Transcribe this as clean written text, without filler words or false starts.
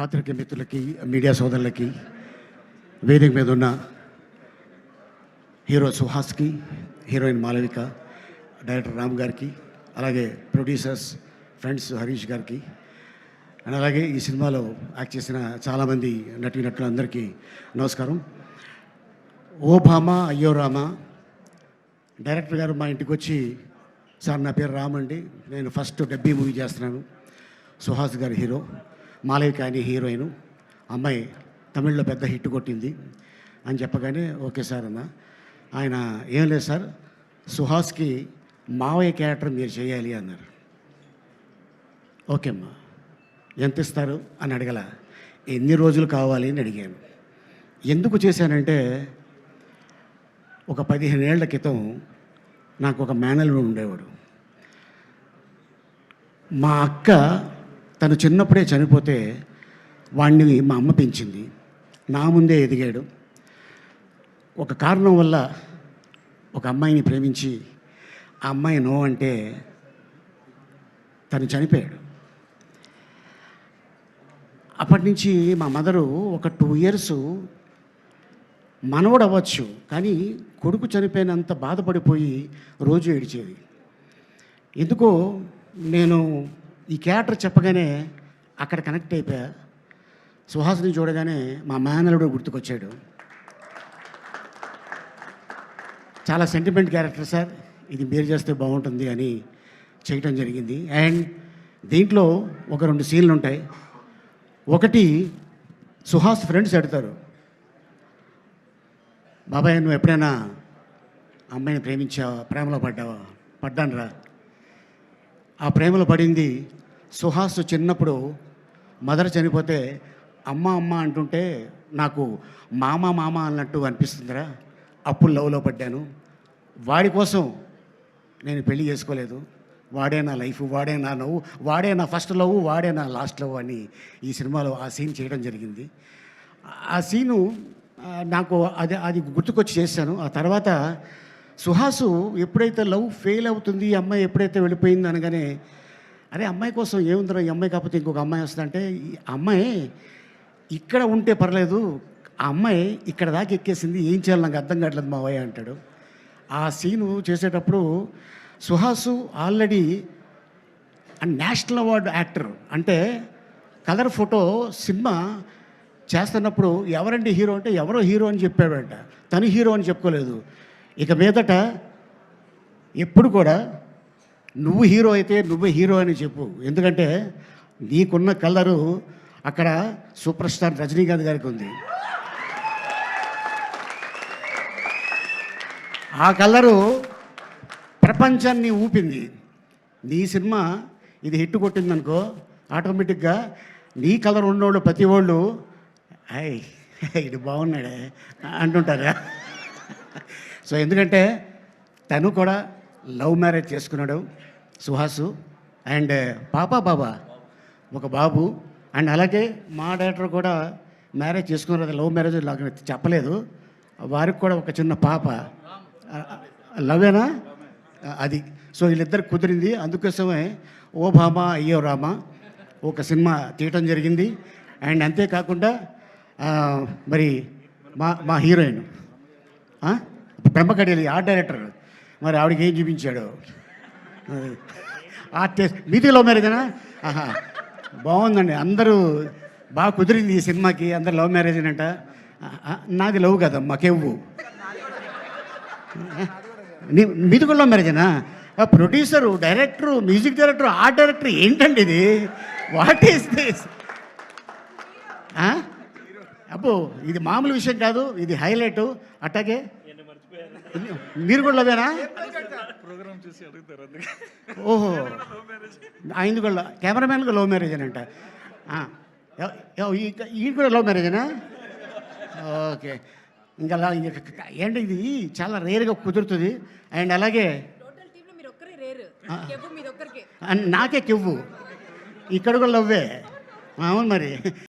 పాత్రికేయ మిత్రులకి, మీడియా సోదరులకి, వేదిక మీద ఉన్న హీరో సుహాస్కి, హీరోయిన్ మాలవిక, డైరెక్టర్ రామ్ గారికి, అలాగే ప్రొడ్యూసర్స్ ఫ్రెండ్స్ హరీష్ గారికి, అండ్ అలాగే ఈ సినిమాలో యాక్ట్ చేసిన చాలామంది నటీనటులందరికీ నమస్కారం. ఓ భామ అయ్యో రామ డైరెక్టర్ గారు మా ఇంటికి వచ్చి, సార్ నా పేరు రామ్ అండి, నేను ఫస్ట్ డబ్బీ మూవీ చేస్తున్నాను, సుహాస్ గారి హీరో, మాలవిక అని హీరోయిన్, అమ్మాయి తమిళ్లో పెద్ద హిట్ కొట్టింది అని చెప్పగానే ఓకే సార్ అన్న. ఆయన ఏం లేదు సార్, సుహాస్కి మావయ్య క్యారెక్టర్ మీరు చేయాలి అన్నారు. ఓకే అమ్మా, ఎంత ఇస్తారు అని అడగల, ఎన్ని రోజులు కావాలి అని అడిగాను. ఎందుకు చేశానంటే, ఒక 15 ఏళ్ల క్రితం నాకు ఒక మేనల్లుడు ఉండేవాడు. మా అక్క తను చిన్నప్పుడే చనిపోతే వాడిని మా అమ్మ పెంచింది, నా ముందే ఎదిగాడు. ఒక కారణం వల్ల ఒక అమ్మాయిని ప్రేమించి ఆ అమ్మాయి నో అంటే తను చనిపోయాడు. అప్పటి నుంచి మా మదరు ఒక 2 years మనవడు అవ్వచ్చు కానీ కొడుకు చనిపోయినంత బాధపడిపోయి రోజు ఏడిచేది. ఎందుకో నేను ఈ క్యారెక్టర్ చెప్పగానే అక్కడ కనెక్ట్ అయిపోయా. సుహాస్ని చూడగానే మా మేనల్లుడు గుర్తుకొచ్చాడు. చాలా సెంటిమెంట్ క్యారెక్టర్ సార్, ఇది మీరు చేస్తే బాగుంటుంది అని చేయటం జరిగింది. అండ్ దీంట్లో ఒక 2 సీన్లు ఉంటాయి. ఒకటి, సుహాస్ ఫ్రెండ్స్ అడుగుతారు, బాబాయ్ నువ్వు ఎప్పుడైనా అమ్మాయిని ప్రేమించావా, ప్రేమలో పడ్డావా? పడ్డాను రా. ఆ ప్రేమలో పడింది సుహాస్ చిన్నప్పుడు మదర్ చనిపోతే అమ్మ అమ్మ అంటుంటే నాకు మామ మామ అన్నట్టు అనిపిస్తుందిరా, అప్పుడు లవ్లో పడ్డాను. వాడి కోసం నేను పెళ్లి చేసుకోలేదు, వాడే నా లైఫ్, వాడే నా నవ్వు, వాడే నా ఫస్ట్ లవ్, వాడే నా లాస్ట్ లవ్ అని ఈ సినిమాలో ఆ సీన్ చేయడం జరిగింది. ఆ సీను నాకు అది గుర్తుకొచ్చి చేశాను. ఆ తర్వాత సుహాసు ఎప్పుడైతే లవ్ ఫెయిల్ అవుతుంది, ఈ అమ్మాయి ఎప్పుడైతే వెళ్ళిపోయింది అనగానే, అరే అమ్మాయి కోసం ఏముందిరా, ఈ అమ్మాయి కాకపోతే ఇంకొక అమ్మాయి వస్తుందంటే, ఈ అమ్మాయి ఇక్కడ ఉంటే పర్లేదు, ఆ అమ్మాయి ఇక్కడ దాకా ఎక్కేసింది, ఏం చేయాలి నాకు అర్థం కావట్లేదు మావయ్య అంటాడు. ఆ సీను చేసేటప్పుడు Suhas already national award actor, అంటే కలర్ ఫోటో సినిమా చేస్తున్నప్పుడు ఎవరండి హీరో అంటే ఎవరో హీరో అని చెప్పాడంట, తను హీరో అని చెప్పుకోలేదు. ఇక మీదట ఎప్పుడు కూడా నువ్వు హీరో అయితే నువ్వే హీరో అని చెప్పు, ఎందుకంటే నీకున్న కలరు అక్కడ సూపర్ స్టార్ రజనీకాంత్ గారికి ఉంది. ఆ కలరు ప్రపంచాన్ని ఊపింది. నీ సినిమా ఇది హిట్ కొట్టిందనుకో, ఆటోమేటిక్గా నీ కలర్ ఉన్నోళ్ళు ప్రతి వాళ్ళు అయ్ ఇది బాగున్నాడే అంటుంటారా. సో ఎందుకంటే తను కూడా లవ్ మ్యారేజ్ చేసుకున్నాడు సుహాసు, అండ్ బాబా ఒక బాబు. అండ్ అలాగే మా డైరెక్టర్ కూడా మ్యారేజ్ చేసుకున్నారు, అది లవ్ మ్యారేజ్ లాగా చెప్పలేదు, వారికి కూడా ఒక చిన్న పాప. లవేనా అది. సో వీళ్ళిద్దరు కుదిరింది, అందుకోసమే ఓ భామ అయ్యో రామ ఒక సినిమా తీయటం జరిగింది. అండ్ అంతేకాకుండా మరి మా హీరోయిన్ పెంపకడేలి ఆర్ట్ డైరెక్టర్, మరి ఆవిడకి ఏం చూపించాడు, ఆర్టిస్ట్. మీది లవ్ మ్యారేజేనా? ఆహా, బాగుందండి, అందరూ బాగా కుదిరింది ఈ సినిమాకి, అందరు లవ్ మ్యారేజ్ అంట. నాది లవ్ కదమ్మా, కెవ్వు. మీది కూడా లవ్ మ్యారేజేనా? Producer, director, music director, art director, ఏంటండి ఇది? What is this? అబ్బో ఇది మామూలు విషయం కాదు, ఇది హైలైట్. అట్టాగే మీరు కూడా లవేనా? ఓహో, ఆయన కూడా కెమెరామ్యాన్గా లవ్ మ్యారేజ్ అని అంట. ఈ కూడా లవ్ మ్యారేజేనా? ఓకే, ఇంకా ఏంటి ఇది చాలా రేర్గా కుదురుతుంది. అండ్ అలాగే నాకే కెవ్వు, ఇక్కడ కూడా లవ్వే. అవును మరి.